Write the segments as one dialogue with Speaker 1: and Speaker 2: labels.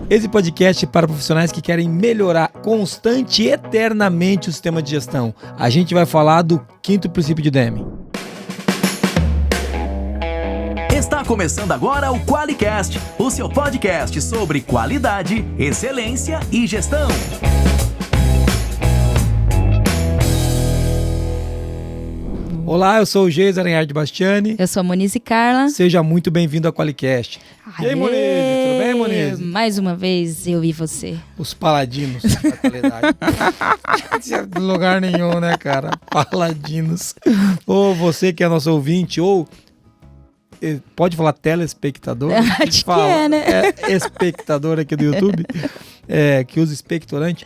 Speaker 1: Esse podcast é para profissionais que querem melhorar constante e eternamente o sistema de gestão. A gente vai falar do 5º princípio de Deming.
Speaker 2: Está começando agora o QualiCast, o seu podcast sobre qualidade, excelência e gestão.
Speaker 1: Olá, eu sou o Geis Aranhard Bastiani.
Speaker 3: Eu sou a Monize Carla.
Speaker 1: Seja muito bem-vindo ao QualiCast. E aí, Monize? Tudo bem, Monize?
Speaker 3: Mais uma vez, eu e você.
Speaker 1: Os paladinos da qualidade. De lugar nenhum, né, cara? Paladinos. Ou você que é nosso ouvinte, ou... Pode falar telespectador?
Speaker 3: Acho que é, né?
Speaker 1: É espectador aqui do YouTube, que usa expectorante.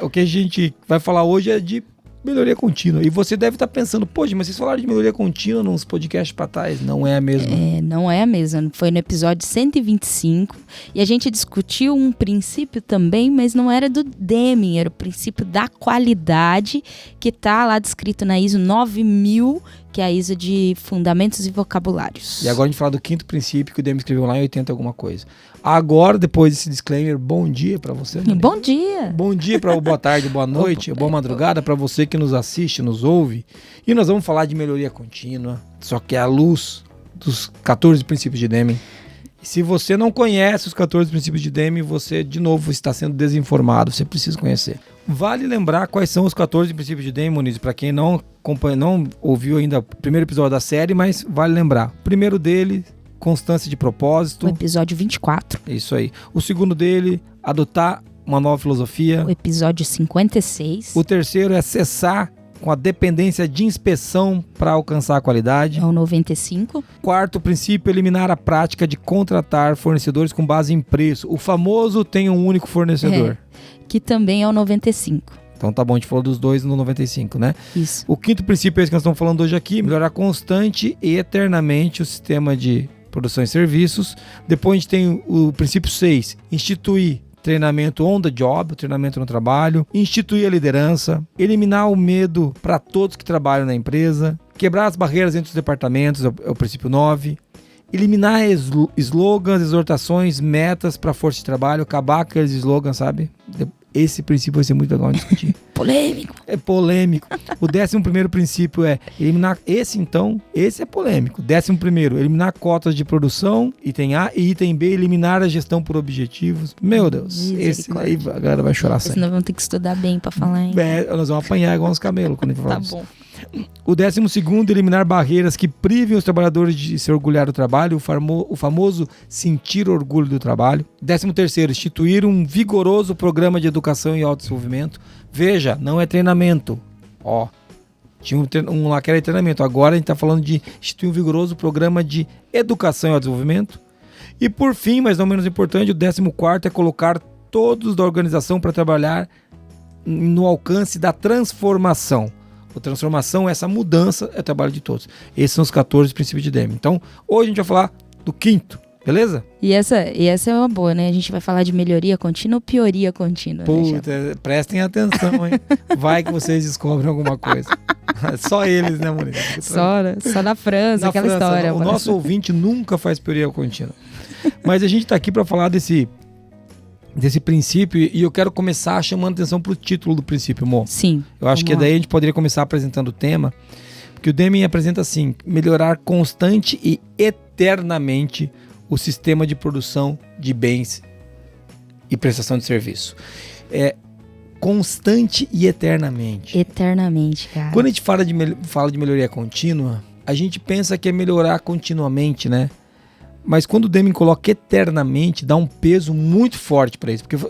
Speaker 1: O que a gente vai falar hoje é de melhoria contínua. E você deve estar pensando, poxa, mas vocês falaram de melhoria contínua nos podcasts para trás. Não é a mesma.
Speaker 3: Não é a mesma. Foi no episódio 125. E a gente discutiu um princípio também, mas não era do Deming, era o princípio da qualidade, que está lá descrito na ISO 9000, que é a ISO de Fundamentos e Vocabulários.
Speaker 1: E agora a gente fala do 5º princípio que o Deming escreveu lá em 80 alguma coisa. Agora, depois desse disclaimer, bom dia para você. Maria.
Speaker 3: Bom dia.
Speaker 1: Bom dia, boa tarde, boa noite, boa madrugada para você que nos assiste, nos ouve. E nós vamos falar de melhoria contínua, só que é à luz dos 14 princípios de Deming. E se você não conhece os 14 princípios de Deming, você, de novo, está sendo desinformado. Você precisa conhecer. Vale lembrar quais são os 14 princípios de Deming, Moniz, para quem não ouviu ainda o primeiro episódio da série, mas vale lembrar. O primeiro dele, constância de propósito.
Speaker 3: O episódio 24.
Speaker 1: Isso aí. O segundo dele, adotar uma nova filosofia.
Speaker 3: O episódio 56.
Speaker 1: O terceiro é cessar com a dependência de inspeção para alcançar a qualidade.
Speaker 3: É o 95.
Speaker 1: Quarto princípio, eliminar a prática de contratar fornecedores com base em preço. O famoso tem um único fornecedor.
Speaker 3: Que também é o 95.
Speaker 1: Então tá bom, a gente falou dos dois no 95, né?
Speaker 3: Isso.
Speaker 1: O 5º princípio é esse que nós estamos falando hoje aqui, melhorar constante e eternamente o sistema de produção e serviços. Depois a gente tem o princípio 6, instituir treinamento on the job, treinamento no trabalho, instituir a liderança, eliminar o medo para todos que trabalham na empresa, quebrar as barreiras entre os departamentos, é o princípio 9, eliminar slogans, exortações, metas para força de trabalho, acabar com aqueles slogans, sabe? Esse princípio vai ser muito legal de discutir.
Speaker 3: Polêmico.
Speaker 1: É polêmico. O 11º princípio é eliminar... Esse é polêmico. 11º, eliminar cotas de produção, item A. E item B, eliminar a gestão por objetivos. Meu Deus. Esse aí a galera vai chorar sempre.
Speaker 3: Senão vamos ter que estudar bem pra falar, hein?
Speaker 1: Nós vamos apanhar igual uns camelos quando a gente falar
Speaker 3: Tá
Speaker 1: isso.
Speaker 3: bom.
Speaker 1: O 12º, eliminar barreiras que privem os trabalhadores de se orgulhar do trabalho, o famoso sentir orgulho do trabalho. 13º, instituir um vigoroso programa de educação e autodesenvolvimento. Veja, não é treinamento. Tinha um lá que era treinamento. Agora a gente está falando de instituir um vigoroso programa de educação e autodesenvolvimento. E por fim, mas não menos importante, o 14º é colocar todos da organização para trabalhar no alcance da transformação. A transformação, essa mudança, é trabalho de todos. Esses são os 14 princípios de Deming. Então, hoje a gente vai falar do 5º, beleza?
Speaker 3: E essa é uma boa, né? A gente vai falar de melhoria contínua ou pioria contínua.
Speaker 1: Puta, prestem atenção, hein? Vai que vocês descobrem alguma coisa. Só eles, né, Monique?
Speaker 3: Só na França, aquela
Speaker 1: França,
Speaker 3: história.
Speaker 1: O nosso ouvinte nunca faz pioria contínua. Mas a gente tá aqui para falar desse princípio, e eu quero começar chamando atenção pro título do princípio, Mo.
Speaker 3: Sim.
Speaker 1: Eu acho que daí a gente poderia começar apresentando o tema, porque o Deming apresenta assim: melhorar constante e eternamente o sistema de produção de bens e prestação de serviço. Constante e eternamente.
Speaker 3: Eternamente, cara.
Speaker 1: Quando a gente fala de melhoria contínua, a gente pensa que é melhorar continuamente, né? Mas quando o Deming coloca eternamente, dá um peso muito forte pra isso. Porque,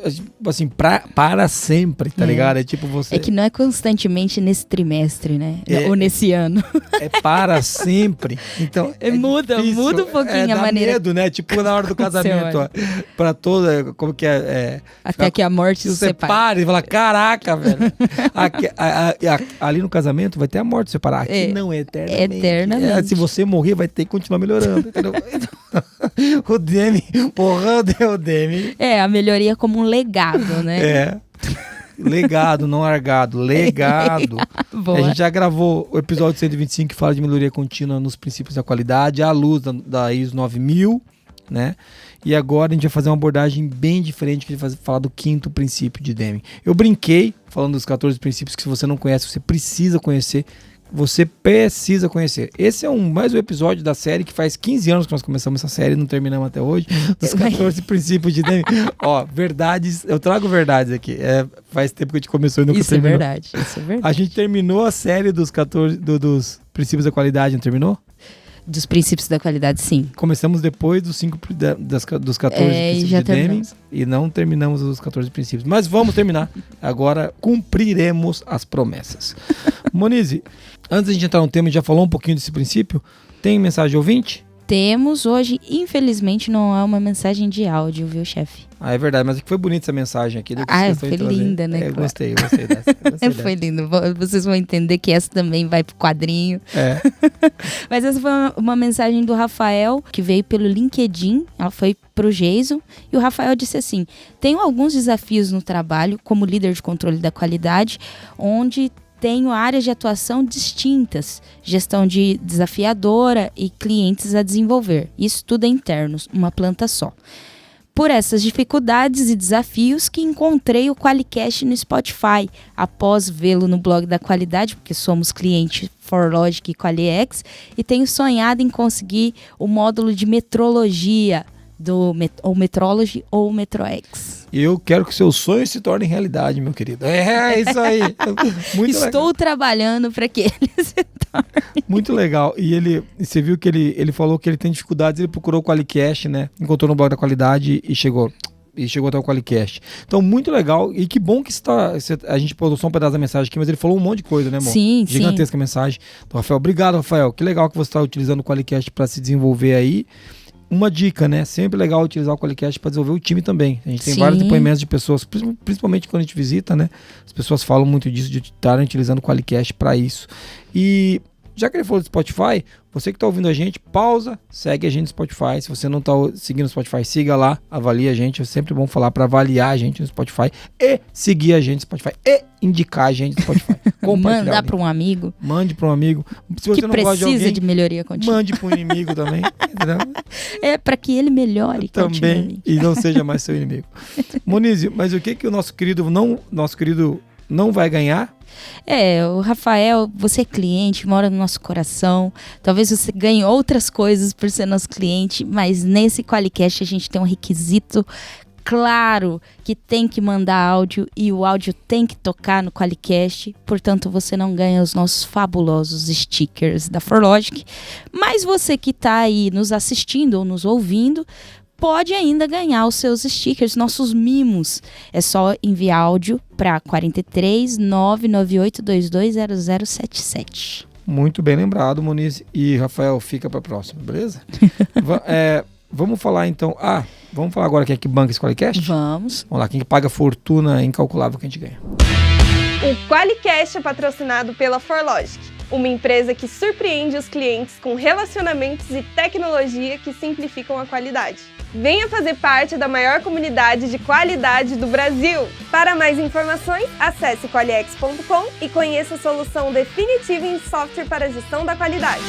Speaker 1: assim, para sempre, tá ligado? É tipo você...
Speaker 3: É que não é constantemente nesse trimestre, né? Ou nesse ano.
Speaker 1: É para sempre. Então,
Speaker 3: muda um pouquinho a
Speaker 1: dá
Speaker 3: maneira.
Speaker 1: Medo, né? Tipo na hora do casamento, ó. Pra toda... Como que é?
Speaker 3: Até que a morte se separe.
Speaker 1: E fala, caraca, velho. Ali no casamento vai ter a morte separar. Aqui não, é eternamente.
Speaker 3: Eternamente.
Speaker 1: Se você morrer, vai ter que continuar melhorando, entendeu? O Deming, o Deming.
Speaker 3: A melhoria como um legado, né?
Speaker 1: Legado, não largado. Legado. A gente já gravou o episódio 125 que fala de melhoria contínua nos princípios da qualidade, à luz da ISO 9000. né? E agora a gente vai fazer uma abordagem bem diferente, que a gente vai falar do 5º princípio de Deming. Eu brinquei falando dos 14 princípios que se você não conhece, você precisa conhecer. Você precisa conhecer. Esse é mais um episódio da série que faz 15 anos que nós começamos essa série, não terminamos até hoje, dos 14 princípios de Deming. Ó, verdades, eu trago verdades aqui. Faz tempo que a gente começou e nunca terminou.
Speaker 3: Isso é verdade.
Speaker 1: A gente terminou a série dos 14 dos princípios da qualidade, não terminou?
Speaker 3: Dos princípios da qualidade, sim.
Speaker 1: Começamos depois dos dos 14 princípios de Deming e não terminamos os 14 princípios. Mas vamos terminar. Agora cumpriremos as promessas. Monize, antes de a gente entrar no tema, a gente já falou um pouquinho desse princípio. Tem mensagem de ouvinte?
Speaker 3: Temos hoje, infelizmente, não é uma mensagem de áudio, viu, chefe?
Speaker 1: Ah, é verdade, mas foi bonita essa mensagem aqui.
Speaker 3: Foi linda, né?
Speaker 1: Eu gostei dessa.
Speaker 3: Foi lindo. Vocês vão entender que essa também vai pro quadrinho.
Speaker 1: É.
Speaker 3: Mas essa foi uma mensagem do Rafael, que veio pelo LinkedIn. Ela foi pro Jason. E o Rafael disse assim: tenho alguns desafios no trabalho, como líder de controle da qualidade, onde tenho áreas de atuação distintas, gestão desafiadora e clientes a desenvolver. Isso tudo é interno, uma planta só. Por essas dificuldades e desafios que encontrei o QualiCast no Spotify, após vê-lo no blog da qualidade, porque somos clientes ForLogic e QualiX, e tenho sonhado em conseguir o módulo de metrologia, ou Metrology ou MetroX.
Speaker 1: Eu quero que seus sonhos se tornem realidade, meu querido. É isso aí. Muito
Speaker 3: Estou
Speaker 1: legal.
Speaker 3: Trabalhando para que ele se torne.
Speaker 1: Muito legal. E você viu que ele falou que ele tem dificuldades, ele procurou o QualiCast, né? Encontrou no blog da qualidade e chegou até o QualiCast. Então, muito legal. E que bom que a gente pôs só um pedaço da mensagem aqui, mas ele falou um monte de coisa, né, amor?
Speaker 3: Sim,
Speaker 1: gigantesca mensagem do Rafael. Obrigado, Rafael. Que legal que você está utilizando o QualiCast para se desenvolver aí. Uma dica, né? Sempre legal utilizar o QualiCast para desenvolver o time também. A gente tem vários depoimentos de pessoas, principalmente quando a gente visita, né? As pessoas falam muito disso, de estarem utilizando o QualiCast para isso. E já que ele falou do Spotify, você que está ouvindo a gente, pausa, segue a gente no Spotify. Se você não está seguindo o Spotify, siga lá, avalie a gente. É sempre bom falar para avaliar a gente no Spotify e seguir a gente no Spotify e indicar a gente no Spotify.
Speaker 3: Mandar para um amigo.
Speaker 1: Mande para um amigo. Se você
Speaker 3: que
Speaker 1: não
Speaker 3: precisa
Speaker 1: gosta de alguém,
Speaker 3: de melhoria contínua.
Speaker 1: Mande para um inimigo também. Entendeu?
Speaker 3: É para que ele melhore
Speaker 1: também e não seja mais seu inimigo. Monize, mas o que o nosso querido não vai ganhar?
Speaker 3: O Rafael, você é cliente, mora no nosso coração. Talvez você ganhe outras coisas por ser nosso cliente, mas nesse QualiCast a gente tem um requisito claro que tem que mandar áudio e o áudio tem que tocar no QualiCast. Portanto, você não ganha os nossos fabulosos stickers da ForLogic. Mas você que está aí nos assistindo ou nos ouvindo, pode ainda ganhar os seus stickers, nossos mimos. É só enviar áudio para 43 998 220077.
Speaker 1: Muito bem lembrado, Moniz. E Rafael, fica para a próxima, beleza? Vamos falar então. Vamos falar agora quem é que banca esse QualiCast?
Speaker 3: Vamos
Speaker 1: lá, quem que paga a fortuna incalculável que a gente ganha.
Speaker 4: O QualiCast é patrocinado pela ForLogic, uma empresa que surpreende os clientes com relacionamentos e tecnologia que simplificam a qualidade. Venha fazer parte da maior comunidade de qualidade do Brasil! Para mais informações, acesse qualiex.com e conheça a solução definitiva em software para gestão da qualidade.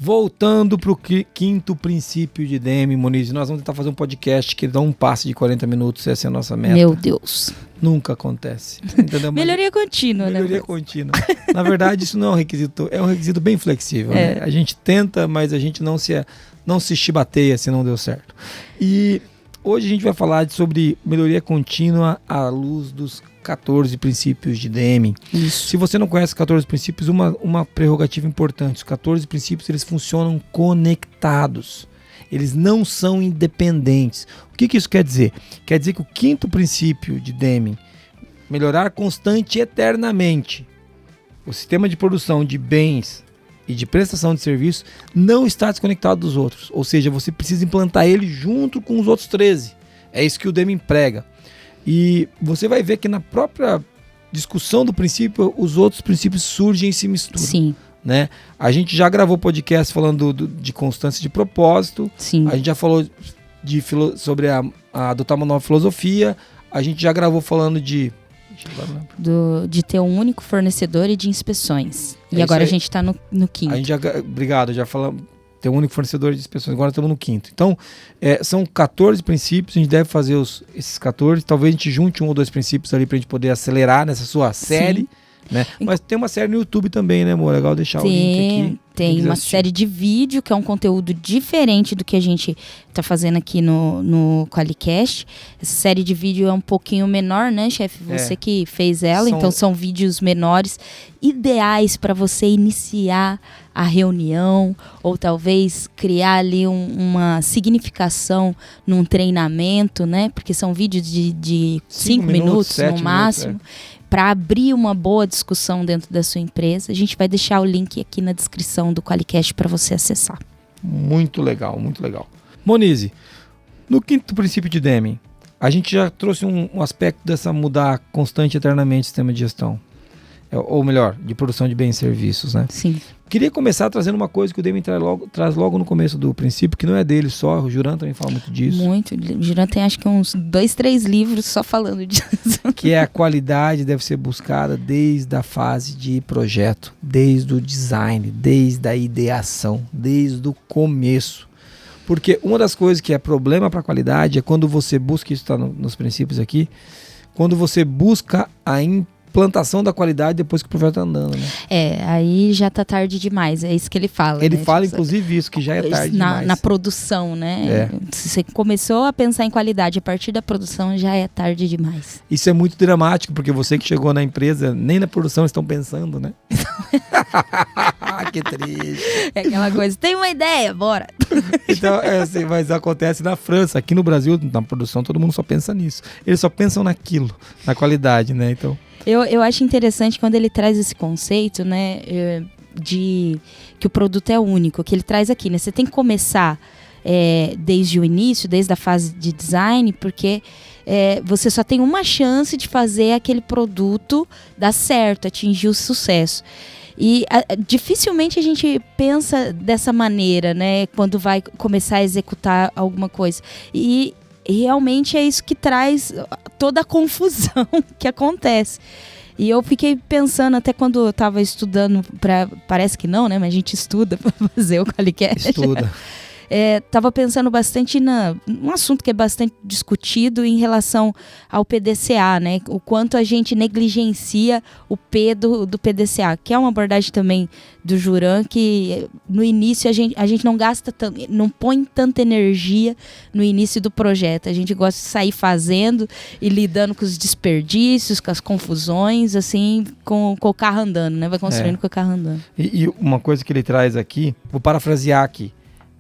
Speaker 1: Voltando para o 5º princípio de Deming, Moniz, nós vamos tentar fazer um podcast que dá um passe de 40 minutos, essa é a nossa meta.
Speaker 3: Meu Deus.
Speaker 1: Nunca acontece. Entendeu?
Speaker 3: Melhoria contínua, né?
Speaker 1: Melhoria contínua. Na verdade, isso não é um requisito, é um requisito bem flexível. Né? A gente tenta, mas a gente não se chibateia se não deu certo. E hoje a gente vai falar sobre melhoria contínua à luz dos 14 princípios de Deming.
Speaker 3: Isso.
Speaker 1: Se você não conhece os 14 princípios, uma prerrogativa importante. Os 14 princípios, eles funcionam conectados. Eles não são independentes. O que isso quer dizer? Quer dizer que o 5º princípio de Deming, melhorar constante e eternamente, o sistema de produção de bens e de prestação de serviços não está desconectado dos outros. Ou seja, você precisa implantar ele junto com os outros 13. É isso que o Deming prega. E você vai ver que na própria discussão do princípio, os outros princípios surgem e se misturam.
Speaker 3: Sim.
Speaker 1: Né? A gente já gravou podcast falando de constância de propósito.
Speaker 3: Sim.
Speaker 1: A gente já falou sobre adotar uma nova filosofia. A gente já gravou falando de Agora não lembro.
Speaker 3: de ter um único fornecedor e de inspeções.
Speaker 1: É
Speaker 3: E agora a
Speaker 1: isso aí.
Speaker 3: gente está no quinto.
Speaker 1: A gente obrigado, já falamos. Tem um único fornecedor de inspeções, agora estamos no quinto. Então, são 14 princípios, a gente deve fazer esses 14. Talvez a gente junte um ou dois princípios ali para a gente poder acelerar nessa sua série. Né? Mas tem uma série no YouTube também, né, amor? Legal deixar o link aqui.
Speaker 3: Tem uma série de vídeo, que é um conteúdo diferente do que a gente tá fazendo aqui no QualiCast. Essa série de vídeo é um pouquinho menor, né, chefe? Você que fez ela, então são vídeos menores, ideais para você iniciar a reunião, ou talvez criar ali uma significação num treinamento, né? Porque são vídeos de 5 minutos no máximo. Para abrir uma boa discussão dentro da sua empresa. A gente vai deixar o link aqui na descrição do QualiCast para você acessar.
Speaker 1: Muito legal, muito legal. Monize, no quinto princípio de Deming, a gente já trouxe um aspecto dessa mudar constante e eternamente o sistema de gestão. Ou melhor, de produção de bens e serviços, né?
Speaker 3: Sim.
Speaker 1: Queria começar trazendo uma coisa que o Deming traz logo no começo do princípio, que não é dele só, o Juran também fala muito disso.
Speaker 3: Muito. O Juran tem acho que uns 2, 3 livros só falando disso.
Speaker 1: Que é a qualidade deve ser buscada desde a fase de projeto, desde o design, desde a ideação, desde o começo. Porque uma das coisas que é problema para a qualidade é quando você busca, isso está nos princípios aqui, quando você busca a implantação da qualidade depois que o projeto está andando, né?
Speaker 3: Aí já tá tarde demais, é isso que ele fala.
Speaker 1: Ele
Speaker 3: né?
Speaker 1: fala,
Speaker 3: Tipo,
Speaker 1: inclusive, isso, que já é tarde demais.
Speaker 3: Na produção, né? Se você começou a pensar em qualidade a partir da produção, já é tarde demais.
Speaker 1: Isso é muito dramático, porque você que chegou na empresa, nem na produção estão pensando, né? Que triste.
Speaker 3: É aquela coisa, tem uma ideia, bora.
Speaker 1: Então, assim, mas acontece na França. Aqui no Brasil, na produção, todo mundo só pensa nisso. Eles só pensam naquilo, na qualidade, né? Então...
Speaker 3: Eu acho interessante quando ele traz esse conceito, né, de que o produto é único, que ele traz aqui, né? Você tem que começar desde o início, desde a fase de design, porque você só tem uma chance de fazer aquele produto dar certo, atingir o sucesso. E dificilmente a gente pensa dessa maneira, né, quando vai começar a executar alguma coisa. E realmente é isso que traz toda a confusão que acontece. E eu fiquei pensando, até quando eu estava estudando, parece que não, né? Mas a gente estuda para fazer o QualiCast.
Speaker 1: Estuda.
Speaker 3: Estava pensando bastante num assunto que é bastante discutido em relação ao PDCA, né? O quanto a gente negligencia o P do PDCA, que é uma abordagem também do Juran, que no início a gente não gasta tanto, não põe tanta energia no início do projeto. A gente gosta de sair fazendo e lidando com os desperdícios, com as confusões, assim, com o carro andando, né? Vai construindo com o carro andando.
Speaker 1: E uma coisa que ele traz aqui, vou parafrasear aqui.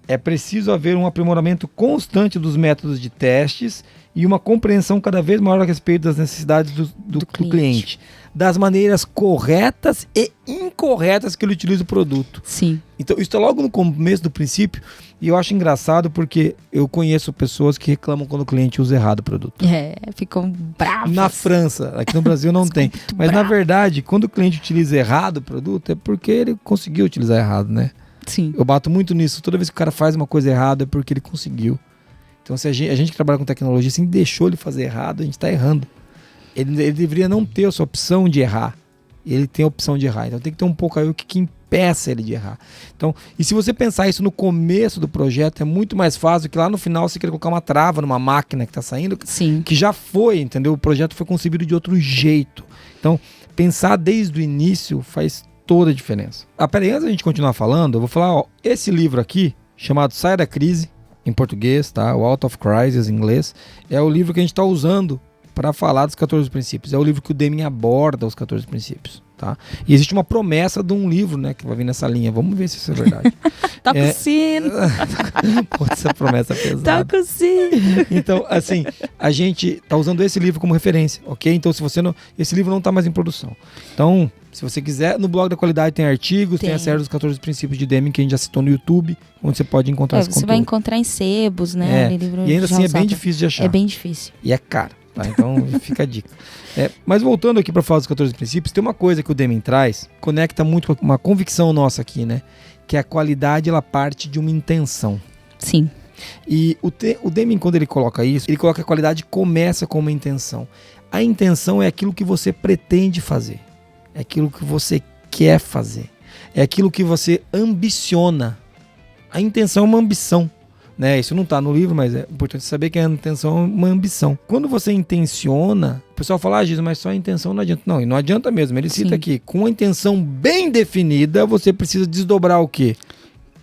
Speaker 1: É preciso haver um aprimoramento constante dos métodos de testes e uma compreensão cada vez maior a respeito das necessidades do cliente. Das maneiras corretas e incorretas que ele utiliza o produto.
Speaker 3: Sim.
Speaker 1: Então, isso está logo no começo do princípio e eu acho engraçado porque eu conheço pessoas que reclamam quando o cliente usa errado o produto.
Speaker 3: Ficam bravos.
Speaker 1: Na França, aqui no Brasil não tem. Mas na verdade, quando o cliente utiliza errado o produto, é porque ele conseguiu utilizar errado, né?
Speaker 3: Sim.
Speaker 1: Eu bato muito nisso. Toda vez que o cara faz uma coisa errada é porque ele conseguiu. Então, se a gente que trabalha com tecnologia, se deixou ele fazer errado, a gente está errando. Ele deveria não ter essa opção de errar. Ele tem a opção de errar. Então, tem que ter um pouco aí o que impeça ele de errar. Então, e se você pensar isso no começo do projeto, é muito mais fácil que lá no final você queira colocar uma trava numa máquina que está saindo.
Speaker 3: Sim. Que
Speaker 1: já foi, entendeu? O projeto foi concebido de outro jeito. Então, pensar desde o início faz toda a diferença. Peraí, antes da gente continuar falando, eu vou falar, esse livro aqui, chamado Saia da Crise, em português, tá? O Out of Crisis, em inglês, é o livro que a gente está usando para falar dos 14 princípios. É o livro que o Deming aborda os 14 princípios, tá? E existe uma promessa de um livro, né, que vai vir nessa linha. Vamos ver se isso é verdade.
Speaker 3: Toca o sino.
Speaker 1: Pode ser promessa pesada.
Speaker 3: Toca o sino.
Speaker 1: Então, assim, a gente tá usando esse livro como referência, ok? Então, se você não... Esse livro não tá mais em produção. Então, se você quiser, no blog da qualidade tem artigos, tem a série dos 14 princípios de Deming que a gente já citou no YouTube, onde você pode encontrar esse conteúdo.
Speaker 3: Você vai encontrar em sebos, né?
Speaker 1: Livro e ainda assim é bem difícil de achar.
Speaker 3: É bem difícil.
Speaker 1: E é caro, tá? Então fica a dica. Mas voltando aqui para falar dos 14 princípios, tem uma coisa que o Deming traz, conecta muito com uma convicção nossa aqui, né? Que a qualidade, ela parte de uma intenção.
Speaker 3: Sim.
Speaker 1: E o Deming, quando ele coloca isso, ele coloca que a qualidade começa com uma intenção. A intenção é aquilo que você pretende fazer. É aquilo que você quer fazer. É aquilo que você ambiciona. A intenção é uma ambição, né? Isso não está no livro, mas é importante saber que a intenção é uma ambição. Quando você intenciona, o pessoal fala, Jesus, mas só a intenção não adianta. Não, e não adianta mesmo. Ele cita aqui, com a intenção bem definida, você precisa desdobrar o quê?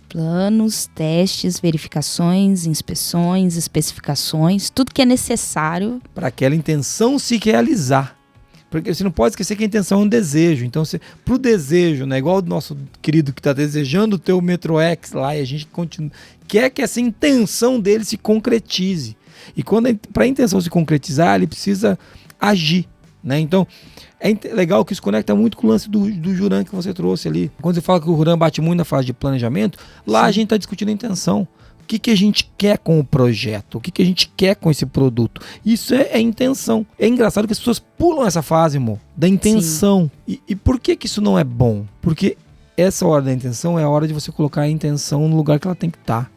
Speaker 3: Planos, testes, verificações, inspeções, especificações, tudo que é necessário
Speaker 1: para aquela intenção se realizar. Porque você não pode esquecer que a intenção é um desejo. Então, pro desejo, né? Igual o nosso querido que está desejando ter o Metro X lá, e a gente quer que essa intenção dele se concretize. E para a intenção se concretizar, ele precisa agir, né? Então, é legal que isso conecta muito com o lance do Juran que você trouxe ali. Quando você fala que o Juran bate muito na fase de planejamento, lá a gente está discutindo a intenção. O que a gente quer com o projeto? O que a gente quer com esse produto? Isso é intenção. É engraçado que as pessoas pulam essa fase, da intenção. E por que isso não é bom? Porque essa hora da intenção é a hora de você colocar a intenção no lugar que ela tem que estar.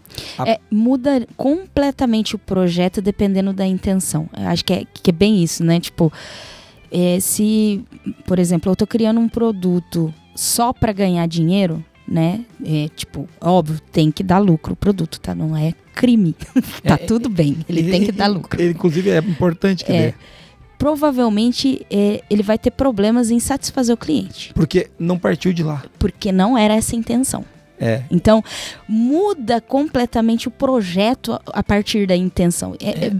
Speaker 3: Muda completamente o projeto dependendo da intenção. Eu acho que é bem isso, né? Tipo, se, por exemplo, eu tô criando um produto só para ganhar dinheiro, né? Óbvio, tem que dar lucro o produto, tá? Não é crime. Tá tudo bem, ele tem que dar lucro.
Speaker 1: Inclusive, é importante que dê.
Speaker 3: Provavelmente, ele vai ter problemas em satisfazer o cliente.
Speaker 1: Porque não partiu de lá.
Speaker 3: Porque não era essa a intenção. Então, muda completamente o projeto a partir da intenção.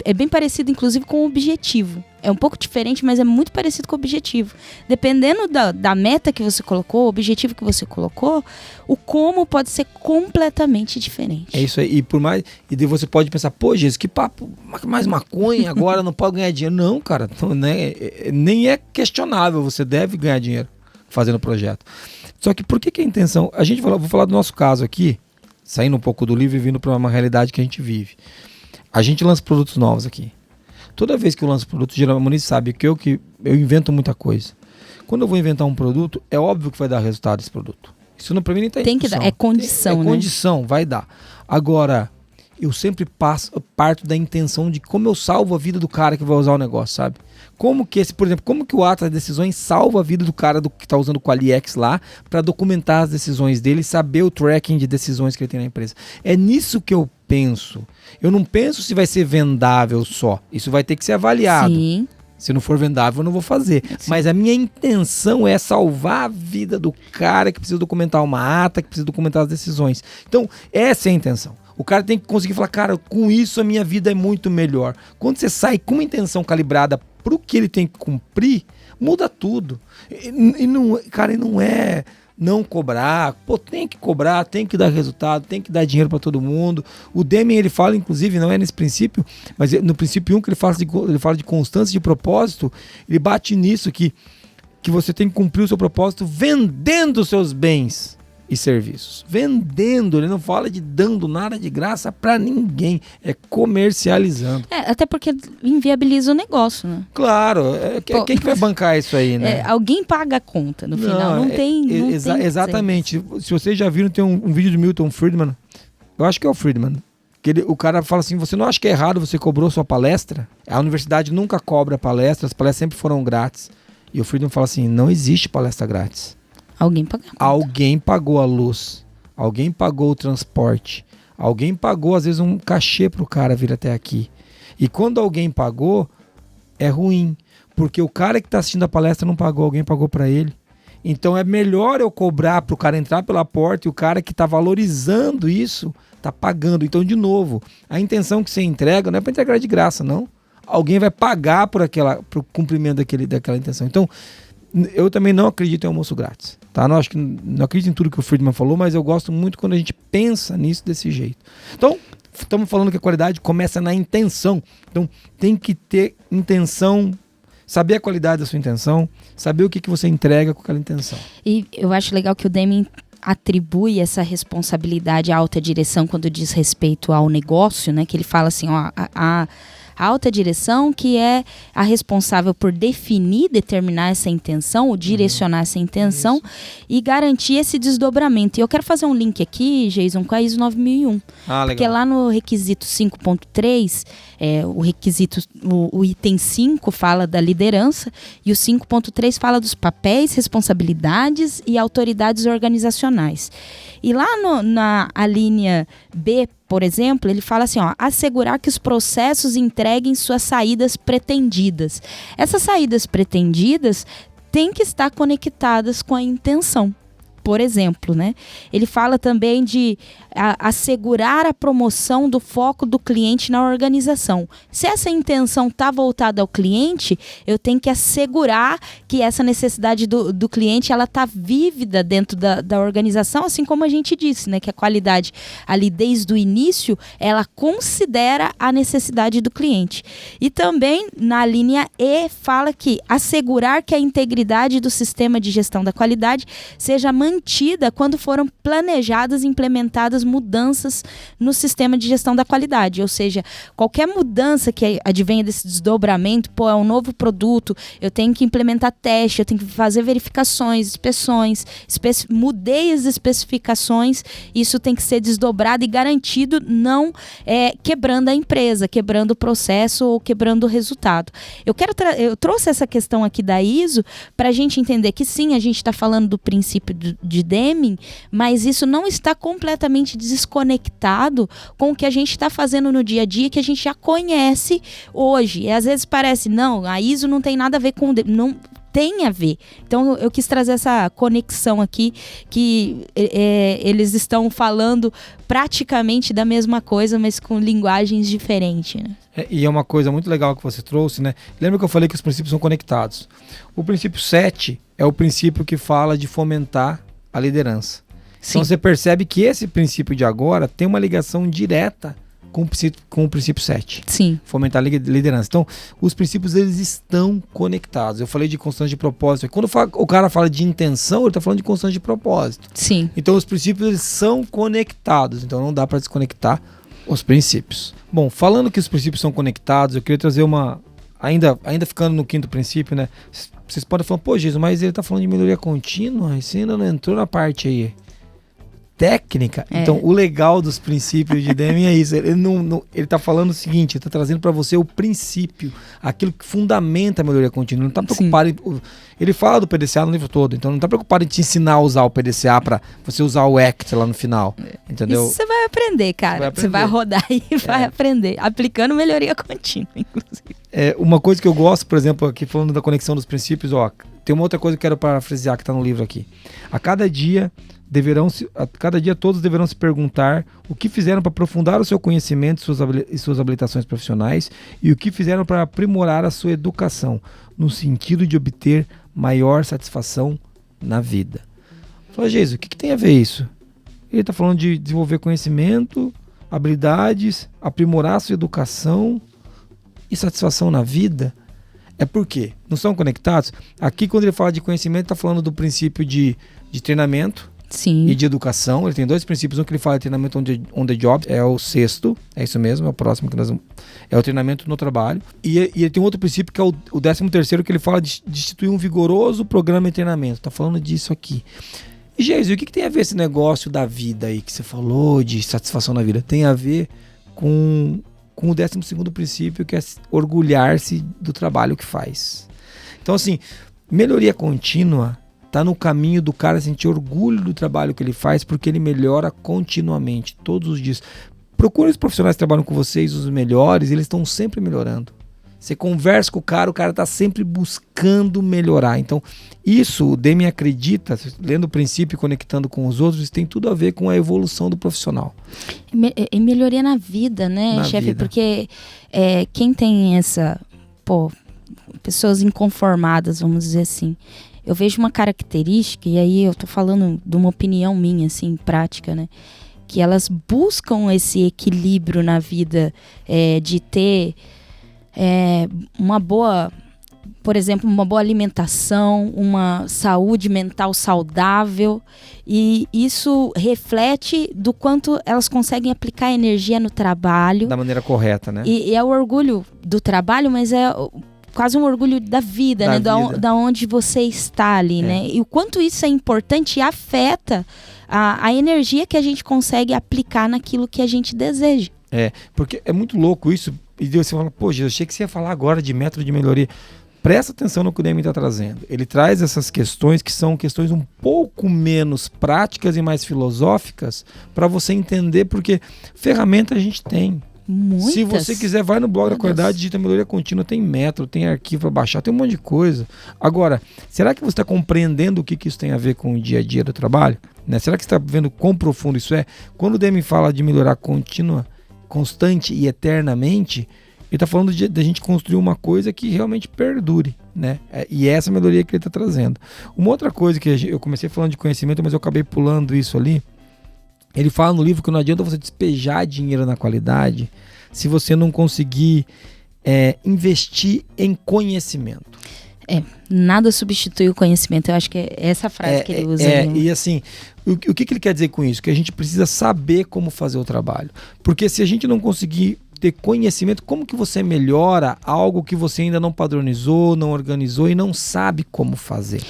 Speaker 3: É bem parecido, inclusive, com o objetivo. É um pouco diferente, mas é muito parecido com o objetivo. Dependendo da meta que você colocou, o objetivo que você colocou, o como pode ser completamente diferente.
Speaker 1: É isso aí. E daí você pode pensar, pô, Jesus, que papo, mais maconha, agora não pode ganhar dinheiro. Não, cara, nem é questionável. Você deve ganhar dinheiro fazendo o projeto. Só que por que a intenção... Vou falar do nosso caso aqui, saindo um pouco do livro e vindo para uma realidade que a gente vive. A gente lança produtos novos aqui. Toda vez que eu lanço produto, geralmente a Moniz sabe que eu invento muita coisa. Quando eu vou inventar um produto, é óbvio que vai dar resultado esse produto. Isso não, para mim nem tem
Speaker 3: que dar, é condição, né?
Speaker 1: É condição, vai dar. Agora, eu sempre parto da intenção de como eu salvo a vida do cara que vai usar o negócio, sabe? Como que o Atlas Decisões salva a vida do cara que está usando o QualiX lá para documentar as decisões dele e saber o tracking de decisões que ele tem na empresa. É nisso que eu penso. Eu não penso se vai ser vendável só. Isso vai ter que ser avaliado.
Speaker 3: Sim.
Speaker 1: Se não for vendável, eu não vou fazer. Sim. Mas a minha intenção é salvar a vida do cara que precisa documentar uma ata, que precisa documentar as decisões. Então, essa é a intenção. O cara tem que conseguir falar, cara, com isso a minha vida é muito melhor. Quando você sai com uma intenção calibrada para o que ele tem que cumprir, muda tudo. E não é não cobrar. Pô, tem que cobrar, tem que dar resultado, tem que dar dinheiro para todo mundo. O Deming, ele fala, inclusive, não é nesse princípio, mas no princípio 1 que ele fala de constância de propósito, ele bate nisso que você tem que cumprir o seu propósito vendendo os seus bens e serviços. Vendendo, ele não fala de dando nada de graça para ninguém, é comercializando.
Speaker 3: Até porque inviabiliza o negócio, né?
Speaker 1: Claro, quem que vai bancar isso aí, né?
Speaker 3: Alguém paga a conta no final, não tem
Speaker 1: exatamente. Se vocês já viram, tem um vídeo do Milton Friedman, eu acho que é o Friedman, que o cara fala assim, você não acha que é errado você cobrou sua palestra? A universidade nunca cobra palestra, as palestras sempre foram grátis. E o Friedman fala assim, não existe palestra grátis. Alguém pagou a luz, alguém pagou o transporte, alguém pagou às vezes um cachê pro cara vir até aqui. E quando alguém pagou, é ruim, porque o cara que está assistindo a palestra não pagou, alguém pagou para ele. Então é melhor eu cobrar pro cara entrar pela porta e o cara que está valorizando isso está pagando. Então, de novo, a intenção que você entrega não é para entregar de graça, não. Alguém vai pagar pro cumprimento daquela intenção. Então, eu também não acredito em almoço grátis, tá? Não acredito em tudo que o Friedman falou, mas eu gosto muito quando a gente pensa nisso desse jeito. Então, estamos falando que a qualidade começa na intenção. Então, tem que ter intenção, saber a qualidade da sua intenção, saber o que você entrega com aquela intenção.
Speaker 3: E eu acho legal que o Deming atribui essa responsabilidade à alta direção quando diz respeito ao negócio, né? Que ele fala assim, ó, a alta direção que é a responsável por determinar essa intenção, ou direcionar essa intenção e garantir esse desdobramento. E eu quero fazer um link aqui, Jason, com a ISO 9001.
Speaker 1: Legal.
Speaker 3: Porque lá no requisito 5.3, o requisito, o item 5 fala da liderança e o 5.3 fala dos papéis, responsabilidades e autoridades organizacionais. E lá na linha B, por exemplo, ele fala assim, assegurar que os processos entreguem suas saídas pretendidas. Essas saídas pretendidas têm que estar conectadas com a intenção. Por exemplo, né? Ele fala também de assegurar a promoção do foco do cliente na organização. Se essa intenção está voltada ao cliente, eu tenho que assegurar que essa necessidade do cliente ela está vívida dentro da organização, assim como a gente disse, né? Que a qualidade ali desde o início, ela considera a necessidade do cliente. E também na linha E fala que assegurar que a integridade do sistema de gestão da qualidade seja mantida quando foram planejadas e implementadas mudanças no sistema de gestão da qualidade, ou seja, qualquer mudança que advenha desse desdobramento, é um novo produto, eu tenho que implementar teste, eu tenho que fazer verificações, inspeções, mudei as especificações, isso tem que ser desdobrado e garantido, não quebrando a empresa, quebrando o processo ou quebrando o resultado. Eu trouxe essa questão aqui da ISO para a gente entender que sim, a gente está falando do princípio de Deming, mas isso não está completamente desconectado com o que a gente está fazendo no dia a dia, que a gente já conhece hoje. E às vezes parece, não, a ISO não tem nada a ver com... Não tem a ver. Então eu quis trazer essa conexão aqui, que eles estão falando praticamente da mesma coisa, mas com linguagens diferentes, né?
Speaker 1: E é uma coisa muito legal que você trouxe, né? Lembra que eu falei que os princípios são conectados? O princípio 7 é o princípio que fala de fomentar a liderança. Sim. Então você percebe que esse princípio de agora tem uma ligação direta com o princípio 7.
Speaker 3: Sim.
Speaker 1: Fomentar a liderança. Então, os princípios eles estão conectados. Eu falei de constância de propósito. Quando o cara fala de intenção, ele está falando de constância de propósito.
Speaker 3: Sim.
Speaker 1: Então, os princípios eles são conectados. Então, não dá para desconectar os princípios. Bom, falando que os princípios são conectados, eu queria trazer uma... Ainda ficando no 5º princípio, né? Vocês podem falar, pô, Jesus, mas ele está falando de melhoria contínua, você ainda não entrou na parte aí técnica. Então, o legal dos princípios de Deming é isso. Ele tá falando o seguinte, ele tá trazendo para você o princípio, aquilo que fundamenta a melhoria contínua. Não tá preocupado ele fala do PDCA no livro todo, então não tá preocupado em te ensinar a usar o PDCA para você usar o ACT lá no final. Entendeu?
Speaker 3: Isso você vai aprender, cara. Você vai rodar e vai aprender. Aplicando melhoria contínua, inclusive.
Speaker 1: Uma coisa que eu gosto, por exemplo, aqui falando da conexão dos princípios, tem uma outra coisa que eu quero parafrasear que tá no livro aqui. A cada dia todos deverão se perguntar o que fizeram para aprofundar o seu conhecimento e suas habilitações profissionais e o que fizeram para aprimorar a sua educação, no sentido de obter maior satisfação na vida. Fala, Jesus, o que tem a ver isso? Ele está falando de desenvolver conhecimento, habilidades, aprimorar a sua educação e satisfação na vida. É por quê? Não são conectados? Aqui, quando ele fala de conhecimento, está falando do princípio de treinamento.
Speaker 3: Sim.
Speaker 1: E de educação. Ele tem 2 princípios. Um que ele fala de treinamento on the job, é o 6º, é isso mesmo, é o próximo que nós vamos... É o treinamento no trabalho. E ele tem um outro princípio que é o 13º, que ele fala de instituir um vigoroso programa de treinamento. Tá falando disso aqui. E Jesus, o que tem a ver esse negócio da vida aí que você falou, de satisfação na vida? Tem a ver com o 12º princípio, que é orgulhar-se do trabalho que faz. Então, assim, melhoria contínua tá no caminho do cara sentir orgulho do trabalho que ele faz, porque ele melhora continuamente, todos os dias. Procure os profissionais que trabalham com vocês, os melhores, eles estão sempre melhorando. Você conversa com o cara está sempre buscando melhorar. Então, isso o Deming acredita, lendo o princípio e conectando com os outros, isso tem tudo a ver com a evolução do profissional.
Speaker 3: E melhoria na vida, né, chefe? Porque quem tem pessoas inconformadas, vamos dizer assim, eu vejo uma característica, e aí eu tô falando de uma opinião minha, assim, prática, né? Que elas buscam esse equilíbrio na vida, de ter uma boa, por exemplo, uma boa alimentação, uma saúde mental saudável, e isso reflete do quanto elas conseguem aplicar energia no trabalho. Da
Speaker 1: maneira correta, né?
Speaker 3: E é o orgulho do trabalho, mas é quase um orgulho da vida, né? Da onde você está ali, né? E o quanto isso é importante e afeta a energia que a gente consegue aplicar naquilo que a gente deseja.
Speaker 1: Porque é muito louco isso. E Deus você fala, pô, Jesus, eu achei que você ia falar agora de método de melhoria. Presta atenção no que o Deming está trazendo. Ele traz essas questões que são questões um pouco menos práticas e mais filosóficas para você entender, porque ferramenta a gente tem.
Speaker 3: Muitas.
Speaker 1: Se você quiser, vai no blog da qualidade, digita melhoria contínua, tem método, tem arquivo para baixar, tem um monte de coisa. Agora, será que você está compreendendo o que isso tem a ver com o dia a dia do trabalho? Né? Será que você está vendo quão profundo isso é? Quando o Deming fala de melhorar contínua, constante e eternamente, ele está falando da gente construir uma coisa que realmente perdure, né? E essa melhoria que ele está trazendo. Uma outra coisa que eu comecei falando de conhecimento, mas eu acabei pulando isso ali. Ele fala no livro que não adianta você despejar dinheiro na qualidade se você não conseguir investir em conhecimento.
Speaker 3: Nada substitui o conhecimento. Eu acho que é essa frase que ele usa.
Speaker 1: E assim, o que ele quer dizer com isso? Que a gente precisa saber como fazer o trabalho. Porque se a gente não conseguir ter conhecimento, como que você melhora algo que você ainda não padronizou, não organizou e não sabe como fazer?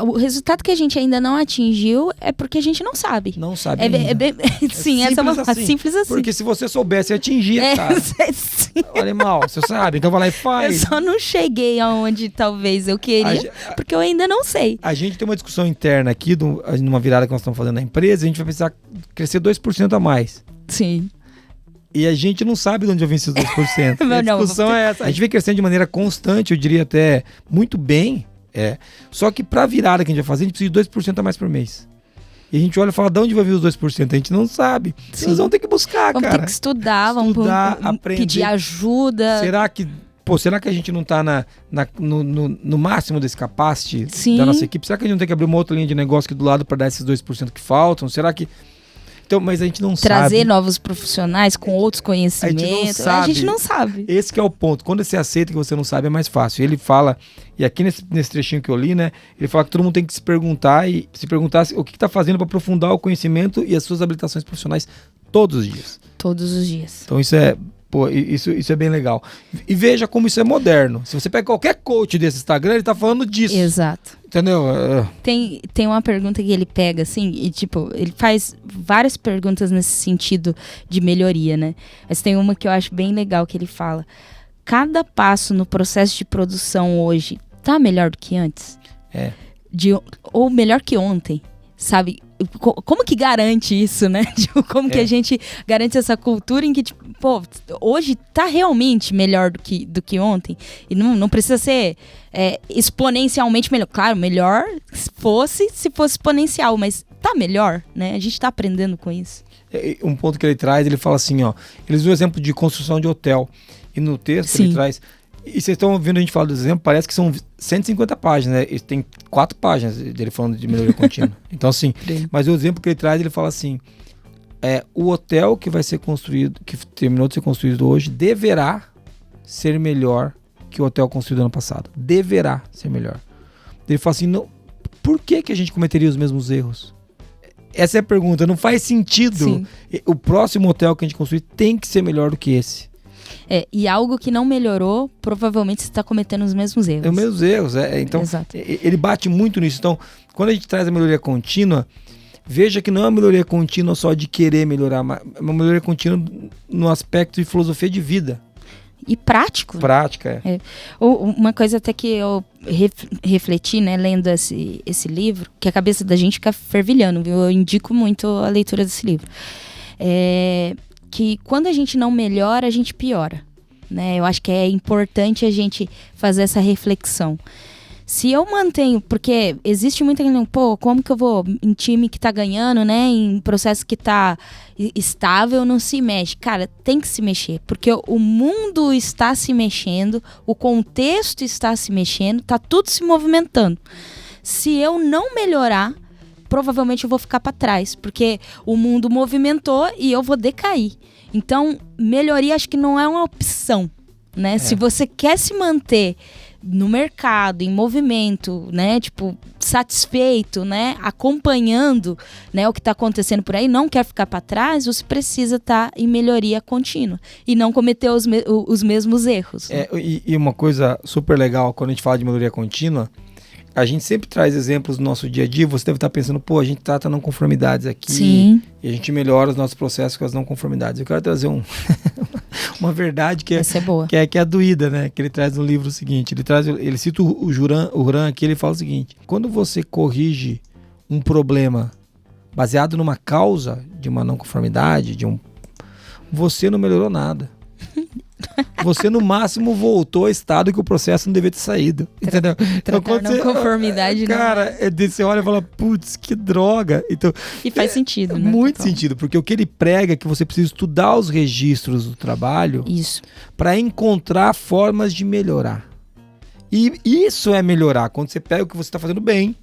Speaker 3: O resultado que a gente ainda não atingiu é porque a gente não sabe.
Speaker 1: Não sabe ainda.
Speaker 3: Sim, essa é uma simples assim.
Speaker 1: Porque se você soubesse, atingir, cara.
Speaker 3: Sim.
Speaker 1: Olha, mal, você sabe, então vai lá e faz.
Speaker 3: Eu só não cheguei aonde talvez eu queria, porque eu ainda não sei.
Speaker 1: A gente tem uma discussão interna aqui, numa virada que nós estamos fazendo na empresa, a gente vai precisar crescer 2% a mais.
Speaker 3: Sim.
Speaker 1: E a gente não sabe de onde vem esses 2%. A discussão é essa. A gente vem crescendo de maneira constante, eu diria até muito bem. Só que para a virada que a gente vai fazer, a gente precisa de 2% a mais por mês. E a gente olha e fala, de onde vai vir os 2%? A gente não sabe. Vocês vão ter que buscar,
Speaker 3: vamos
Speaker 1: cara.
Speaker 3: Ter que estudar, vamos
Speaker 1: aprender.
Speaker 3: Pedir ajuda.
Speaker 1: Será que a gente não está no máximo desse capacity da nossa equipe? Será que a gente não tem que abrir uma outra linha de negócio aqui do lado para dar esses 2% que faltam? Será que... Então, mas a gente não sabe.
Speaker 3: Trazer novos profissionais com outros conhecimentos. A gente não sabe.
Speaker 1: Esse que é o ponto. Quando você aceita que você não sabe, é mais fácil. Ele fala, e aqui nesse trechinho que eu li, né? Ele fala que todo mundo tem que se perguntar o que está fazendo para aprofundar o conhecimento e as suas habilitações profissionais todos os dias.
Speaker 3: Todos os dias.
Speaker 1: Então isso é bem legal. E veja como isso é moderno. Se você pega qualquer coach desse Instagram, ele tá falando disso.
Speaker 3: Exato.
Speaker 1: Entendeu?
Speaker 3: Tem uma pergunta que ele pega, assim, e tipo, ele faz várias perguntas nesse sentido de melhoria, né? Mas tem uma que eu acho bem legal que ele fala: cada passo no processo de produção hoje tá melhor do que antes? Ou melhor que ontem, sabe? Como que garante isso, né? Tipo, como que a gente garante essa cultura em que, tipo, pô, hoje tá realmente melhor do que ontem? E não precisa ser exponencialmente melhor. Claro, melhor se fosse exponencial, mas tá melhor, né? A gente tá aprendendo com isso.
Speaker 1: Um ponto que ele traz, ele fala assim, ó, eles usam o exemplo de construção de hotel. E no texto ele traz... E vocês estão ouvindo a gente falar do exemplo, parece que são 150 páginas, né? Tem 4 páginas dele falando de melhoria contínua. Então, assim, mas o exemplo que ele traz, ele fala assim, o hotel que vai ser construído, que terminou de ser construído hoje, deverá ser melhor que o hotel construído ano passado. Deverá ser melhor. Ele fala assim, não, por que a gente cometeria os mesmos erros? Essa é a pergunta, não faz sentido.
Speaker 3: Sim.
Speaker 1: O próximo hotel que a gente construir tem que ser melhor do que esse.
Speaker 3: E algo que não melhorou, provavelmente você está cometendo os mesmos erros.
Speaker 1: Os mesmos erros, Então, ele bate muito nisso. Então, quando a gente traz a melhoria contínua, veja que não é uma melhoria contínua só de querer melhorar, mas é uma melhoria contínua no aspecto de filosofia de vida.
Speaker 3: E prático.
Speaker 1: Prática,
Speaker 3: Uma coisa até que eu refleti, né, lendo esse livro, que a cabeça da gente fica fervilhando, viu? Eu indico muito a leitura desse livro. Que quando a gente não melhora, a gente piora, né? Eu acho que é importante a gente fazer essa reflexão. Se eu mantenho, porque existe muita gente, como que eu vou em time que tá ganhando, né? Em processo que tá estável, não se mexe. Cara, tem que se mexer, porque o mundo está se mexendo, o contexto está se mexendo, tá tudo se movimentando. Se eu não melhorar, provavelmente eu vou ficar para trás, porque o mundo movimentou e eu vou decair. Então, melhoria acho que não é uma opção, né? Se você quer se manter no mercado, em movimento, né? Tipo, satisfeito, né? Acompanhando, né, o que está acontecendo por aí, não quer ficar para trás, você precisa estar em melhoria contínua e não cometer os mesmos erros. Né?
Speaker 1: E uma coisa super legal, quando a gente fala de melhoria contínua, a gente sempre traz exemplos do nosso dia a dia. Você deve estar pensando, a gente trata não conformidades aqui.
Speaker 3: Sim.
Speaker 1: E a gente melhora os nossos processos com as não conformidades. Eu quero trazer uma verdade que
Speaker 3: Essa é boa.
Speaker 1: que é doída, né? Que ele traz no livro o seguinte, ele cita o Juran aqui, ele fala o seguinte: quando você corrige um problema baseado numa causa de uma não conformidade, você não melhorou nada. Você no máximo voltou ao estado que o processo não devia ter saído, entendeu? Então,
Speaker 3: não conformidade,
Speaker 1: cara, você olha e fala, putz, que droga. Então,
Speaker 3: e faz sentido, né?
Speaker 1: Muito
Speaker 3: Total.
Speaker 1: sentido, porque o que ele prega é que você precisa estudar os registros do trabalho
Speaker 3: Isso.
Speaker 1: para encontrar formas de melhorar. E isso é melhorar, quando você pega o que você está fazendo bem.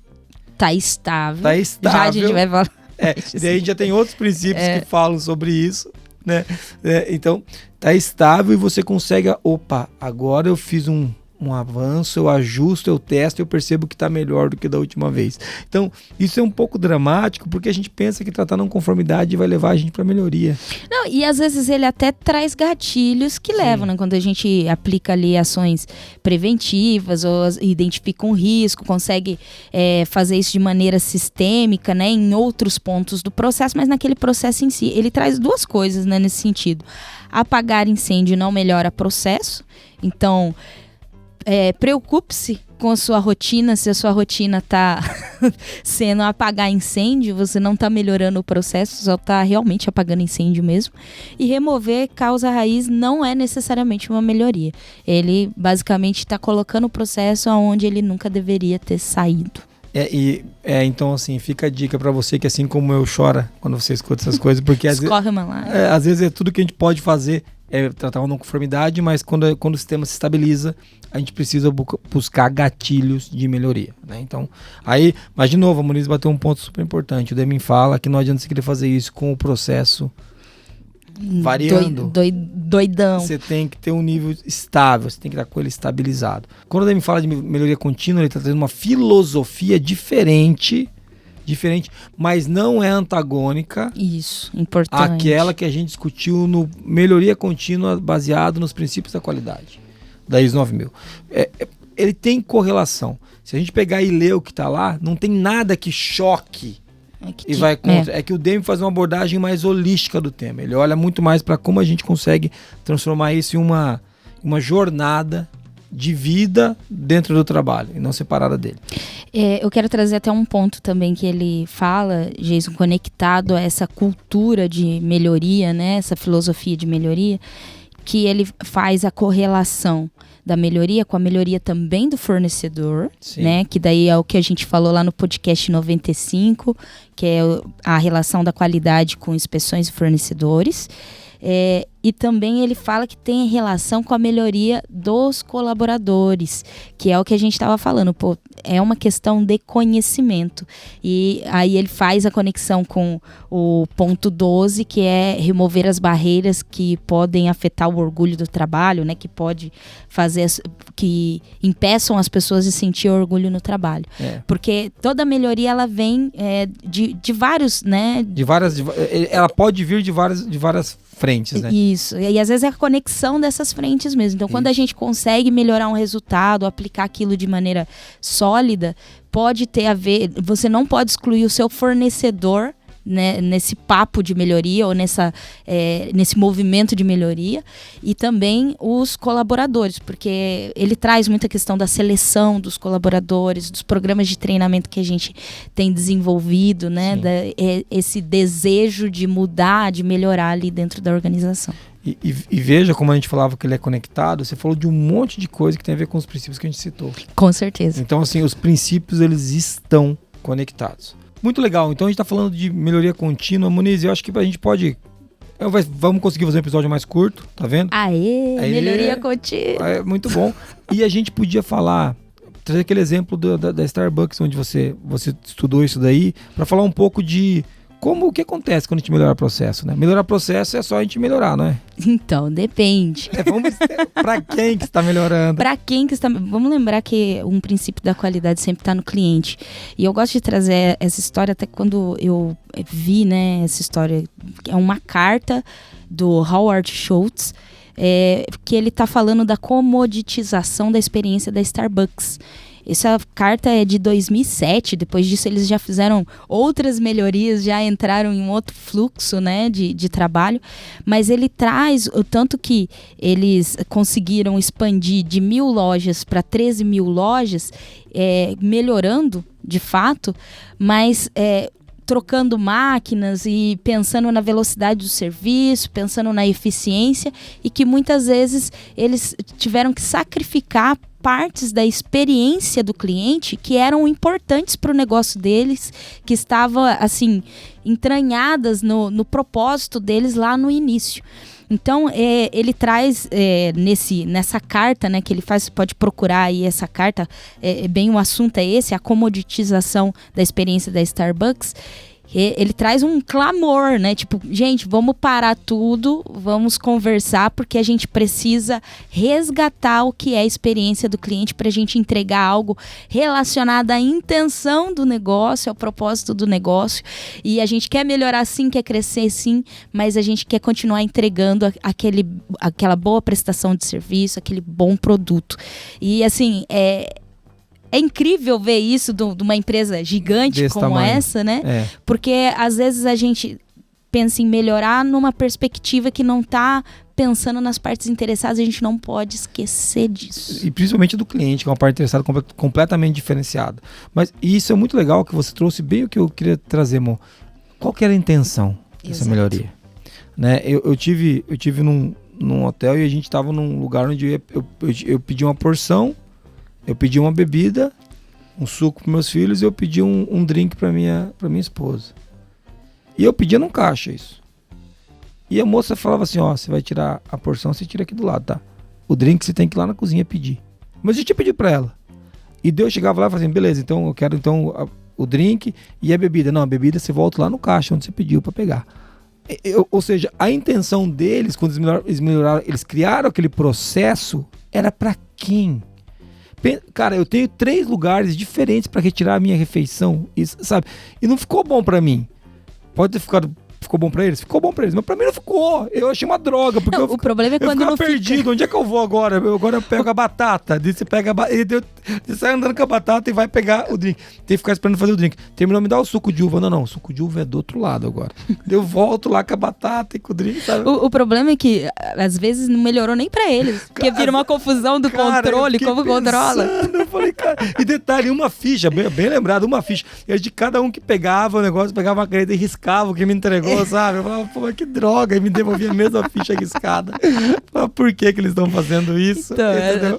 Speaker 3: Tá estável.
Speaker 1: Tá estável.
Speaker 3: Já a gente vai falar.
Speaker 1: Daí a gente já tem outros princípios que falam sobre isso, né? Então, tá estável e você consegue, agora eu fiz um avanço, eu ajusto, eu testo, eu percebo que tá melhor do que da última vez. Então, isso é um pouco dramático, porque a gente pensa que tratar não conformidade vai levar a gente para melhoria.
Speaker 3: Não, e às vezes ele até traz gatilhos que levam, né? Quando a gente aplica ali ações preventivas ou identifica um risco, consegue fazer isso de maneira sistêmica, né? Em outros pontos do processo, mas naquele processo em si. Ele traz duas coisas, né, nesse sentido. Apagar incêndio não melhora processo, então preocupe-se com a sua rotina. Se a sua rotina está sendo apagar incêndio, você não está melhorando o processo, só está realmente apagando incêndio mesmo. E remover causa raiz não é necessariamente uma melhoria. Ele basicamente está colocando o processo onde ele nunca deveria ter saído.
Speaker 1: Então assim, fica a dica para você que assim como eu chora quando você escuta essas coisas, porque
Speaker 3: escorre uma lágrima.
Speaker 1: Às vezes tudo que a gente pode fazer é tratar uma não conformidade, mas quando o sistema se estabiliza, a gente precisa buscar gatilhos de melhoria, né? Então, aí, mas de novo, a Moniz bateu um ponto super importante. O Deming fala que não adianta você querer fazer isso com o processo variando.
Speaker 3: Doidão.
Speaker 1: Você tem que ter um nível estável, você tem que estar com ele estabilizado. Quando o Deming fala de melhoria contínua, ele está trazendo uma filosofia diferente, mas não é antagônica.
Speaker 3: Isso, importante.
Speaker 1: Aquela que a gente discutiu no melhoria contínua baseado nos princípios da qualidade, da ISO 9000. Ele tem correlação. Se a gente pegar e ler o que está lá, não tem nada que choque e vai contra. É que o Deming faz uma abordagem mais holística do tema. Ele olha muito mais para como a gente consegue transformar isso em uma jornada de vida dentro do trabalho e não separada dele.
Speaker 3: Eu quero trazer até um ponto também que ele fala, Jason, conectado a essa cultura de melhoria, né? Essa filosofia de melhoria, que ele faz a correlação da melhoria com a melhoria também do fornecedor, né? Que daí é o que a gente falou lá no podcast 95, que é a relação da qualidade com inspeções e fornecedores. E também ele fala que tem relação com a melhoria dos colaboradores, que é o que a gente estava falando, é uma questão de conhecimento. E aí ele faz a conexão com o ponto 12, que é remover as barreiras que podem afetar o orgulho do trabalho, né? Que pode fazer, que impeçam as pessoas de sentir orgulho no trabalho. Porque toda melhoria, ela vem de vários, né?
Speaker 1: Ela pode vir de várias frentes, né?
Speaker 3: Isso, e às vezes é a conexão dessas frentes mesmo. Então, quando a gente consegue melhorar um resultado, aplicar aquilo de maneira sólida, pode ter a ver, você não pode excluir o seu fornecedor, né, nesse papo de melhoria ou nesse movimento de melhoria, e também os colaboradores, porque ele traz muita questão da seleção dos colaboradores, dos programas de treinamento que a gente tem desenvolvido, né, esse desejo de mudar, de melhorar ali dentro da organização.
Speaker 1: E veja como a gente falava que ele é conectado, você falou de um monte de coisa que tem a ver com os princípios que a gente citou.
Speaker 3: Com certeza.
Speaker 1: Então, assim, os princípios, eles estão conectados. Muito legal. Então a gente está falando de melhoria contínua. Muniz, eu acho que a gente pode... Vamos conseguir fazer um episódio mais curto, tá vendo?
Speaker 3: Aê. Melhoria contínua.
Speaker 1: Muito bom. E a gente podia trazer aquele exemplo da Starbucks, onde você estudou isso daí, para falar um pouco de o que acontece quando a gente melhora o processo, né? Melhorar o processo é só a gente melhorar, não é?
Speaker 3: Então, depende.
Speaker 1: Para quem que está melhorando?
Speaker 3: Para quem que está... Vamos lembrar que um princípio da qualidade sempre está no cliente. E eu gosto de trazer essa história, até quando eu vi, né, essa história. É uma carta do Howard Schultz, que ele está falando da comoditização da experiência da Starbucks. Essa carta é de 2007, depois disso eles já fizeram outras melhorias, já entraram em um outro fluxo, né, de trabalho, mas ele traz o tanto que eles conseguiram expandir de 1.000 lojas para 13.000 lojas, melhorando de fato, mas trocando máquinas e pensando na velocidade do serviço, pensando na eficiência, e que muitas vezes eles tiveram que sacrificar partes da experiência do cliente que eram importantes para o negócio deles, que estavam assim entranhadas no propósito deles lá no início. Então, ele traz nessa carta, né, que ele faz, pode procurar aí essa carta, bem o assunto é esse, a comoditização da experiência da Starbucks. Ele traz um clamor, né? Tipo, gente, vamos parar tudo, vamos conversar, porque a gente precisa resgatar o que é a experiência do cliente para a gente entregar algo relacionado à intenção do negócio, ao propósito do negócio. E a gente quer melhorar sim, quer crescer sim, mas a gente quer continuar entregando aquela boa prestação de serviço, aquele bom produto. E assim, é incrível ver isso de uma empresa gigante
Speaker 1: desse
Speaker 3: como
Speaker 1: tamanho.
Speaker 3: essa, né? Porque às vezes a gente pensa em melhorar numa perspectiva que não está pensando nas partes interessadas, a gente não pode esquecer disso.
Speaker 1: E principalmente do cliente, que é uma parte interessada completamente diferenciada. Mas isso é muito legal, que você trouxe bem o que eu queria trazer, amor. Qual que era a intenção dessa melhoria? Né? Eu tive num hotel e a gente estava num lugar onde eu pedi uma porção. Eu pedi uma bebida, um suco para meus filhos e eu pedi um drink para minha esposa. E eu pedia num caixa isso. E a moça falava assim, ó, você vai tirar a porção, você tira aqui do lado, tá? O drink você tem que ir lá na cozinha pedir. Mas eu tinha pedido para ela. E Deus chegava lá e falava assim, beleza, então eu quero o drink e a bebida. Não, a bebida você volta lá no caixa onde você pediu para pegar. Ou seja, a intenção deles, quando eles melhoraram, eles criaram aquele processo, era para quem? Cara, eu tenho 3 lugares diferentes para retirar a minha refeição, sabe? E não ficou bom para mim. Pode ter ficou bom para eles? Ficou bom para eles, mas para mim não ficou. Eu achei uma droga, porque
Speaker 3: o problema é quando
Speaker 1: eu
Speaker 3: não
Speaker 1: perdido.
Speaker 3: fica.
Speaker 1: Onde é que eu vou agora? Agora eu pego a batata. Você sai andando com a batata e vai pegar o drink. Tem que ficar esperando fazer o drink. Terminou, me dá o suco de uva. Não, o suco de uva é do outro lado agora. Eu volto lá com a batata e com o drink, sabe?
Speaker 3: O problema é que às vezes não melhorou nem pra eles, porque vira uma confusão do controle, como controla.
Speaker 1: Eu falei, cara, e detalhe, uma ficha, bem lembrado, uma ficha. E de cada um que pegava o negócio, pegava uma caneta e riscava o que me entregou, sabe? Eu falava, pô, mas que droga, e me devolvia a mesma ficha riscada. Mas por que eles estão fazendo isso?
Speaker 3: Então,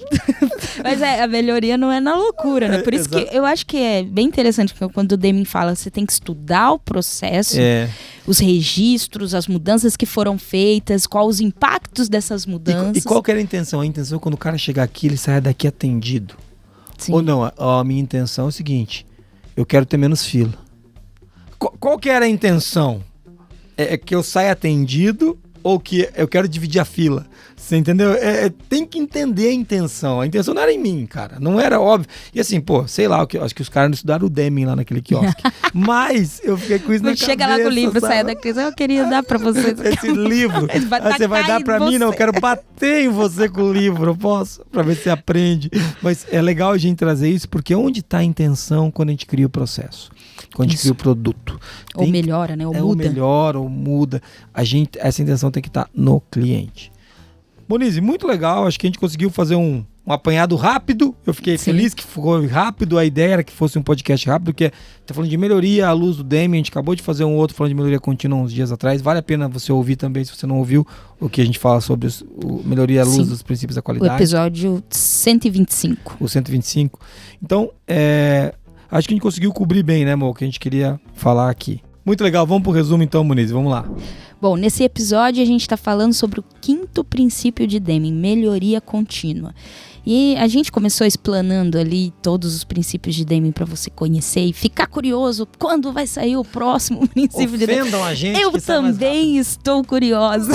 Speaker 3: mas a melhoria não é na loucura, né? Por isso que eu acho que é bem interessante quando o Deming fala, você tem que estudar o processo, os registros, as mudanças que foram feitas, quais os impactos dessas mudanças.
Speaker 1: E qual que era a intenção? A intenção é quando o cara chegar aqui, ele saia daqui atendido. Sim. Ou não, a minha intenção é o seguinte, eu quero ter menos fila. Qual que era a intenção? É que eu saia atendido ou que eu quero dividir a fila? Você entendeu? Tem que entender a intenção. A intenção não era em mim, cara. Não era óbvio. E assim, pô, sei lá, acho que os caras não estudaram o Deming lá naquele quiosque. Mas eu fiquei com isso na cabeça.
Speaker 3: Chega lá com o livro, saia da crise. Eu queria dar pra vocês.
Speaker 1: Esse livro. Você vai dar pra mim? Não, eu quero bater em você com o livro. Eu posso? Pra ver se você aprende. Mas é legal a gente trazer isso, porque onde tá a intenção quando a gente cria o processo? Quando a gente cria o produto.
Speaker 3: Ou melhora, né? Ou muda.
Speaker 1: Ou melhora, ou muda. Essa intenção tem que estar no cliente. Monize, muito legal. Acho que a gente conseguiu fazer um apanhado rápido. Eu fiquei feliz que ficou rápido. A ideia era que fosse um podcast rápido, porque tá falando de melhoria à luz do Deming. A gente acabou de fazer um outro falando de melhoria contínua uns dias atrás. Vale a pena você ouvir também, se você não ouviu, o que a gente fala sobre melhoria à luz dos princípios da qualidade.
Speaker 3: O episódio 125.
Speaker 1: O 125. Então, acho que a gente conseguiu cobrir bem, né, amor? O que a gente queria falar aqui. Muito legal. Vamos pro resumo então, Monize. Vamos lá.
Speaker 3: Bom, nesse episódio a gente está falando sobre o 5º princípio de Deming, melhoria contínua. E a gente começou explanando ali todos os princípios de Deming para você conhecer e ficar curioso quando vai sair o próximo princípio de Deming.
Speaker 1: Ofendam a gente.
Speaker 3: Eu também estou curiosa.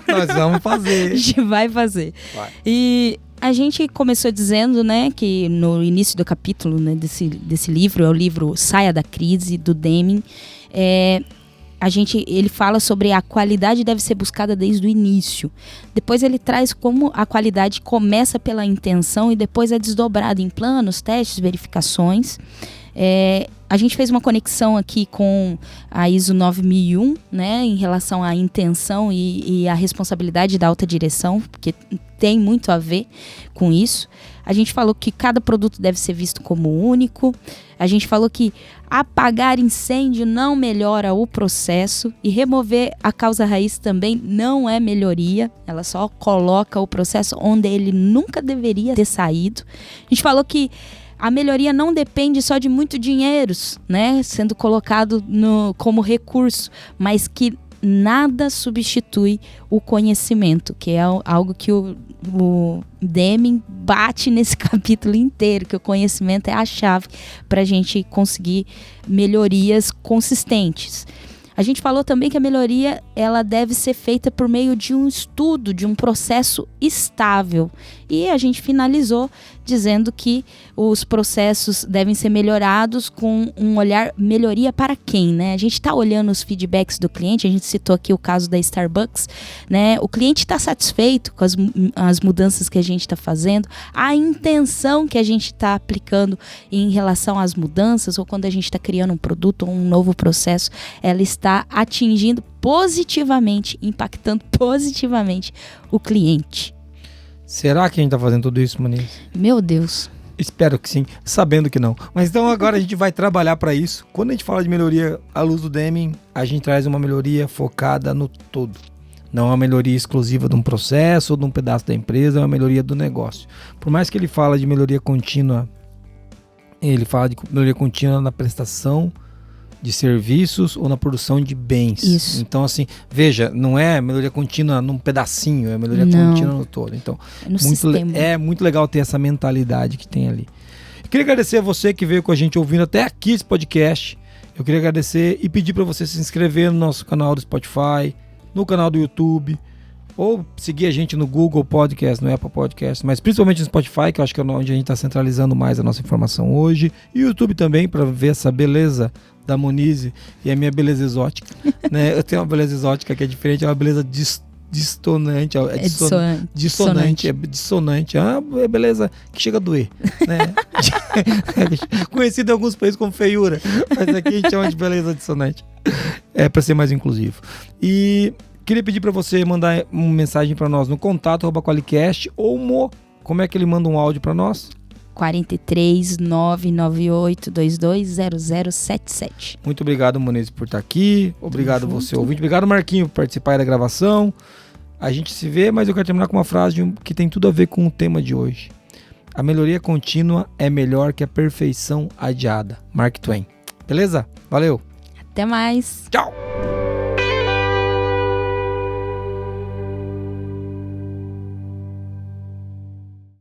Speaker 1: Nós vamos fazer.
Speaker 3: A gente vai fazer.
Speaker 1: Vai.
Speaker 3: E a gente começou dizendo, né, que no início do capítulo, né, desse livro, é o livro Saia da Crise, do Deming, ele fala sobre a qualidade deve ser buscada desde o início. Depois ele traz como a qualidade começa pela intenção e depois é desdobrada em planos, testes, verificações. A gente fez uma conexão aqui com a ISO 9001, né, em relação à intenção e à responsabilidade da alta direção, porque tem muito a ver com isso. A gente falou que cada produto deve ser visto como único. A gente falou que apagar incêndio não melhora o processo e remover a causa raiz também não é melhoria. Ela só coloca o processo onde ele nunca deveria ter saído. A gente falou que a melhoria não depende só de muito dinheiro, né, sendo colocado como recurso, mas que nada substitui o conhecimento, que é algo que o Deming bate nesse capítulo inteiro, que o conhecimento é a chave para a gente conseguir melhorias consistentes. A gente falou também que a melhoria ela deve ser feita por meio de um estudo, de um processo estável. E a gente finalizou dizendo que os processos devem ser melhorados com um olhar melhoria para quem, né? A gente está olhando os feedbacks do cliente, a gente citou aqui o caso da Starbucks, né? O cliente está satisfeito com as mudanças que a gente está fazendo, a intenção que a gente está aplicando em relação às mudanças, ou quando a gente está criando um produto ou um novo processo, ela está atingindo positivamente, impactando positivamente o cliente.
Speaker 1: Será que a gente está fazendo tudo isso, Moniz?
Speaker 3: Meu Deus.
Speaker 1: Espero que sim, sabendo que não. Mas então agora a gente vai trabalhar para isso. Quando a gente fala de melhoria à luz do Deming, a gente traz uma melhoria focada no todo. Não é uma melhoria exclusiva de um processo ou de um pedaço da empresa, é uma melhoria do negócio. Por mais que ele fala de melhoria contínua, ele fala de melhoria contínua na prestação de serviços ou na produção de bens.
Speaker 3: Isso.
Speaker 1: Então, assim, veja, não é melhoria contínua num pedacinho, é melhoria contínua no todo. Então, é muito legal ter essa mentalidade que tem ali. Eu queria agradecer a você que veio com a gente ouvindo até aqui esse podcast. Eu queria agradecer e pedir para você se inscrever no nosso canal do Spotify, no canal do YouTube, ou seguir a gente no Google Podcast, no Apple Podcast, mas principalmente no Spotify, que eu acho que é onde a gente está centralizando mais a nossa informação hoje, e o YouTube também, para ver essa beleza da Moniz e a minha beleza exótica. Né? Eu tenho uma beleza exótica que é diferente, é uma beleza dissonante. Dissonante. É dissonante. É beleza que chega a doer. Né? Conhecido em alguns países como feiura, mas aqui a gente chama de beleza dissonante. É para ser mais inclusivo. E queria pedir para você mandar uma mensagem para nós no contato@qualicast ou como é que ele manda um áudio para nós?
Speaker 3: 43 998 220077.
Speaker 1: Muito obrigado, Moniz, por estar aqui. Obrigado você, ouvinte. Obrigado, Marquinho, por participar da gravação. A gente se vê, mas eu quero terminar com uma frase que tem tudo a ver com o tema de hoje. A melhoria contínua é melhor que a perfeição adiada. Mark Twain. Beleza? Valeu.
Speaker 3: Até mais.
Speaker 1: Tchau.